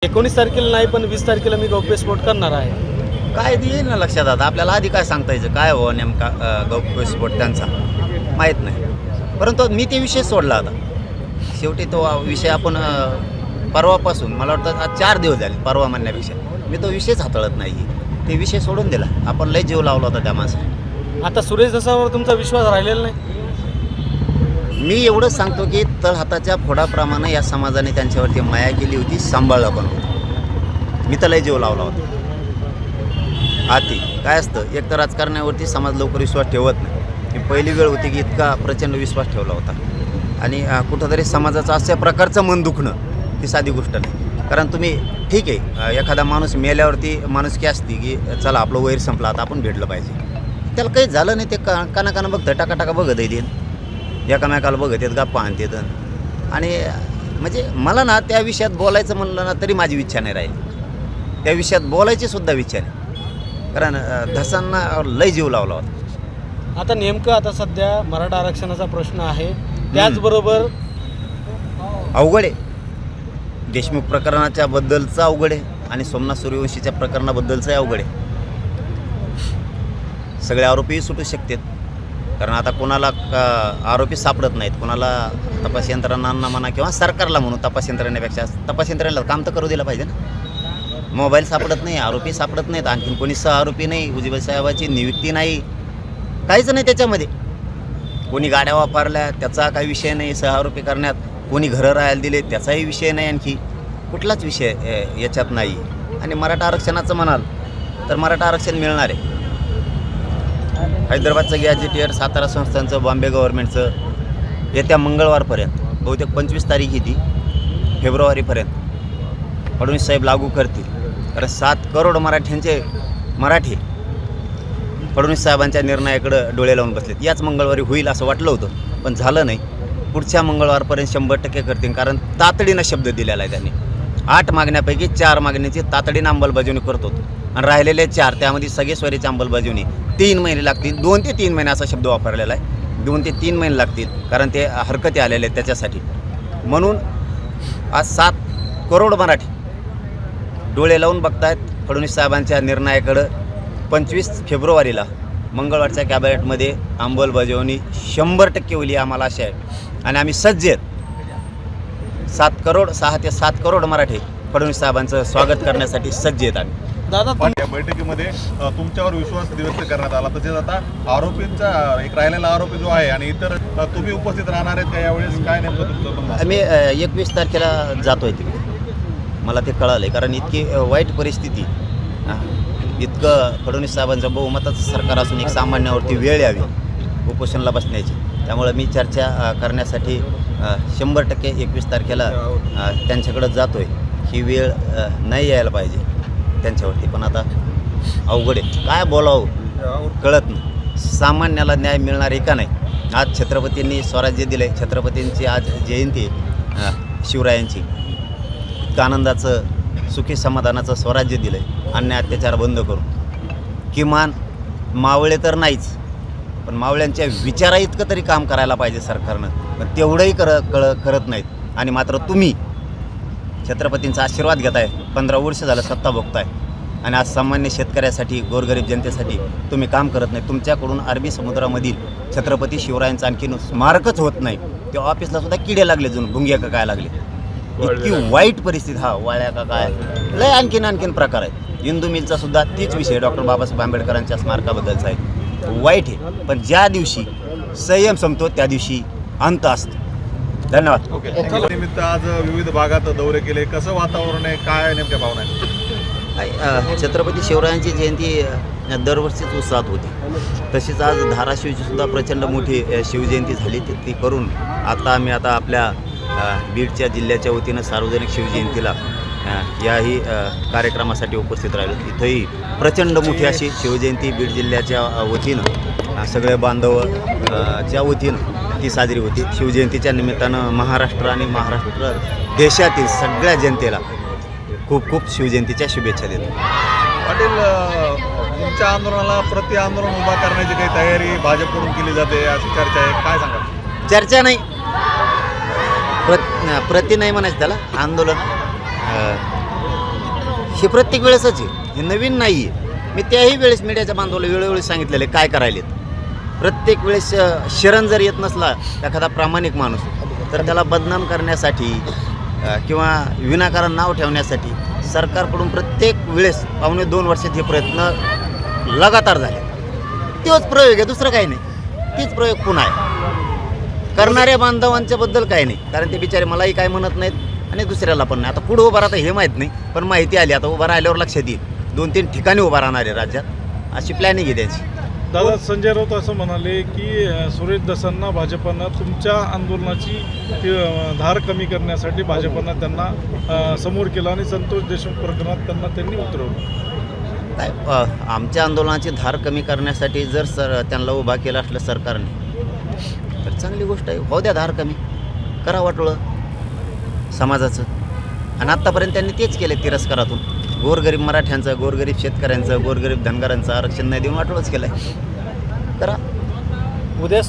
19 तारखेला नाही पण 20 तारखेला मी गौप्यस्फोट करणार आहे. काय येईल ना लक्षात आता आपल्याला आधी काय सांगता यायचं काय हो नेमका गौप्यस्फोट त्यांचा माहीत नाही. परंतु मी ते विषय सोडला आता. शेवटी तो विषय आपण परवापासून मला वाटतं आज 4 दिवस झाले परवा म्हणण्यापेक्षा मी तो विषयच हाताळत नाही. ते विषय सोडून दिला. आपण लय जीव लावला होता त्या माणसाला. आता सुरेश धसावर तुमचा विश्वास राहिलेला नाही. मी एवढंच सांगतो की तळहाताच्या फोडाप्रमाणे या समाजाने त्यांच्यावरती माया केली होती, सांभाळलं पण होतं. मी तर लय जीव लावला होता. आती काय असतं एक तर राजकारणावरती समाज लवकर विश्वास ठेवत नाही. ही पहिली वेळ होती की इतका प्रचंड विश्वास ठेवला होता आणि कुठंतरी समाजाचं अशा प्रकारचं मन दुखणं ही साधी गोष्ट नाही. कारण तुम्ही ठीक आहे एखादा माणूस मेल्यावरती माणुसकी असते की चला आपलं वैर संपलं आता आपण भेटलं पाहिजे. त्याला काही झालं नाही. ते कानाकानं बघतं टाकाटाका बघत येतील एकामेकाला बघत येत गप्पा आणतात. आणि म्हणजे मला ना त्या विषयात बोलायचं म्हणलं ना तरी माझी इच्छा नाही राहील. त्या विषयात बोलायची सुद्धा इच्छा नाही. कारण धसांना लय जीव लावला होता. आता नेमकं आता सध्या मराठा आरक्षणाचा प्रश्न आहे. त्याचबरोबर अवघड आहे. देशमुख प्रकरणाच्या बद्दलचं अवघड आहे आणि सोमनाथ सूर्यवंशीच्या प्रकरणाबद्दलचंही अवघड आहे. सगळे आरोपीही सुटू शकतात. कारण आता कोणाला आरोपी सापडत नाहीत. कोणाला तपास यंत्रणांना म्हणा किंवा सरकारला म्हणून तपास यंत्रणेपेक्षा तपास यंत्रणेला काम तर करू दिलं पाहिजे ना. मोबाईल सापडत नाही, आरोपी सापडत नाहीत, आणखीन कोणी आरोपी नाही, उजबे साहेबाची नियुक्ती नाही, काहीच नाही त्याच्यामध्ये. कोणी गाड्या वापरल्या त्याचा काही विषय नाही आरोपी करण्यात. कोणी घरं राहायला दिले त्याचाही विषय नाही. आणखी कुठलाच विषय याच्यात नाही. आणि मराठा आरक्षणाचं म्हणाल तर मराठा आरक्षण मिळणार आहे. हैदराबादचं गॅजेटियर, सातारा संस्थांचं, बॉम्बे गव्हर्नमेंटचं येत्या मंगळवारपर्यंत बहुतेक 25 तारीख येते फेब्रुवारीपर्यंत फडणवीस साहेब लागू करतील. कारण 7 करोड मराठी फडणवीस साहेबांच्या निर्णयाकडं डोळे लावून बसलेत. याच मंगळवारी होईल असं वाटलं होतं पण झालं नाही. पुढच्या मंगळवारपर्यंत 100% करतील. कारण तातडीनं शब्द दिलेला आहे त्यांनी. 8 मागण्यापैकी 4 मागण्याची तातडीनं अंमलबजावणी करत होतो आणि राहिलेले 4 त्यामध्ये सगळे स्वरीची अंमलबजावणी 3 महिने लागतील. 2 ते 3 महिने असा शब्द वापरलेला आहे. 2 ते 3 महिने लागतील कारण ते हरकती आलेले आहेत त्याच्यासाठी. म्हणून आज 7 करोड मराठी डोळे लावून बघतायत फडणवीस साहेबांच्या निर्णयाकडं. 25 फेब्रुवारीला मंगळवारच्या कॅबिनेटमध्ये अंमलबजावणी 100% होईल आम्हाला आशा आहे. आणि आम्ही सज्ज आहेत. 6 ते 7 करोड मराठी फडणवीस साहेबांचं स्वागत करण्यासाठी सज्ज आहेत आम्ही. दादा या बैठकीमध्ये तुमच्यावर विश्वास व्यक्त करण्यात आला. तसेच आता आरोपींचा एक राहिलेला आरोपी जो आहे आणि इतर तुम्ही उपस्थित राहणार आहेत का यावेळेस काय नेमकं तुमचं? आम्ही 21 तारखेला जातो आहे तिकडे. मला ते कळालं आहे कारण इतकी वाईट परिस्थिती, इतकं फडणवीस साहेबांचं बहुमताचं सरकार असून एक सामान्यावरती वेळ यावी उपोषणाला बसण्याची. त्यामुळे मी चर्चा करण्यासाठी 100% 21 तारखेला त्यांच्याकडं जातो आहे. ही वेळ नाही यायला पाहिजे त्यांच्यावरती. पण आता अवघड आहे. काय बोलावं कळत नाही. सामान्याला न्याय मिळणार आहे का नाही. आज छत्रपतींनी स्वराज्य दिलं आहे. छत्रपतींची आज जयंती शिवरायांची. इतकं आनंदाचं सुखी समाधानाचं स्वराज्य दिलं आहे. अन्याय अत्याचार बंद करून. किमान मावळे तर नाहीच पण मावळ्यांच्या विचारा इतकं तरी काम करायला पाहिजे सरकारनं. पण तेवढंही करत नाहीत. आणि मात्र तुम्ही छत्रपतींचा आशीर्वाद घेताय. 15 वर्ष झालं सत्ता भोगताय आणि आज सामान्य शेतकऱ्यासाठी गोरगरीब जनतेसाठी तुम्ही काम करत नाही. तुमच्याकडून अरबी समुद्रामधील छत्रपती शिवरायांचं आणखीन स्मारकच होत नाही. ते ऑफिसला सुद्धा किडे लागले, जणू भुंग्या का काय लागले. इतकी वाईट परिस्थिती. वाळ्या का काय लय आणखीन प्रकार आहेत. इंदू मिलचा सुद्धा तीच विषय डॉक्टर बाबासाहेब आंबेडकरांच्या स्मारकाबद्दलचा आहे. वाईट आहे. पण ज्या दिवशी संयम संपतो त्या दिवशी अंत असतो. धन्यवाद. ओके. निमित्त आज विविध भागात दौरे केले. कसं वातावरण आहे, काय नेमक्या भावना आहे? छत्रपती शिवरायांची जयंती दरवर्षीच उत्साहात होती. तशीच आज धाराशिवची सुद्धा प्रचंड मोठी शिवजयंती झाली. ती करून आम्ही आपल्या बीडच्या जिल्ह्याच्या वतीनं सार्वजनिक शिवजयंतीला याही कार्यक्रमासाठी उपस्थित राहिलो. इथंही प्रचंड मोठी अशी शिवजयंती बीड जिल्ह्याच्या वतीनं सगळे बांधव च्या वतीनं ती साजरी होती. शिवजयंतीच्या निमित्तानं महाराष्ट्र आणि महाराष्ट्र देशातील सगळ्या जनतेला खूप खूप शिवजयंतीच्या शुभेच्छा देतो. पाटील, तुमच्या आंदोलनाला प्रति आंदोलन उभा करण्याची काही तयारी भाजपकडून केली जाते अशी चर्चा आहे, काय सांगा? चर्चा नाही, प्रति नाही म्हणायचं त्याला, आंदोलन. हे प्रत्येक वेळेसच आहे, हे नवीन नाही आहे. मी त्याही वेळेस मीडियाच्या बांधवाला वेळोवेळी सांगितलेलं आहे काय करायलेत. प्रत्येक वेळेस शरण जर येत नसला एखादा प्रामाणिक माणूस तर त्याला बदनाम करण्यासाठी किंवा विनाकारण नाव ठेवण्यासाठी सरकारकडून प्रत्येक वेळेस 1.5-2 वर्षात हे प्रयत्न लगातार झाले. तोच प्रयोग आहे, दुसरं काही नाही. तीच प्रयोग पुन्हा आहे. करणाऱ्या बांधवांच्याबद्दल काही नाही, कारण ते बिचारे मलाही काय म्हणत नाहीत आणि दुसऱ्याला पण नाही. आता पुढं उभं राहता हे माहीत नाही, पण माहिती आली आता उभं राहिल्यावर लक्षात येईल. 2-3 ठिकाणी उभं राहणार आहे राज्यात, अशी प्लॅनिंग आहे त्यांची. दादा, संजय राऊत असं म्हणाले की सुरेश दसांना भाजपनं तुमच्या आंदोलनाची धार कमी करण्यासाठी भाजपनं त्यांना समोर केलं आणि संतोष देशमुख प्रकरणात त्यांनी उतरवलं. काय आमच्या आंदोलनाची धार कमी करण्यासाठी जर त्यांना उभा केलं असलं सरकारने तर चांगली गोष्ट आहे. हो द्या धार कमी, करा वाटोळं समाजाचं. आणि आत्तापर्यंत त्यांनी तेच केले तिरस्कारातून. गोरगरीब मराठ्यांचं, गोरगरीब शेतकऱ्यांचं, गोरगरीब धनगरांचं आरक्षण नाही देऊन वाटोळंच केलं आहे. करा. उद्या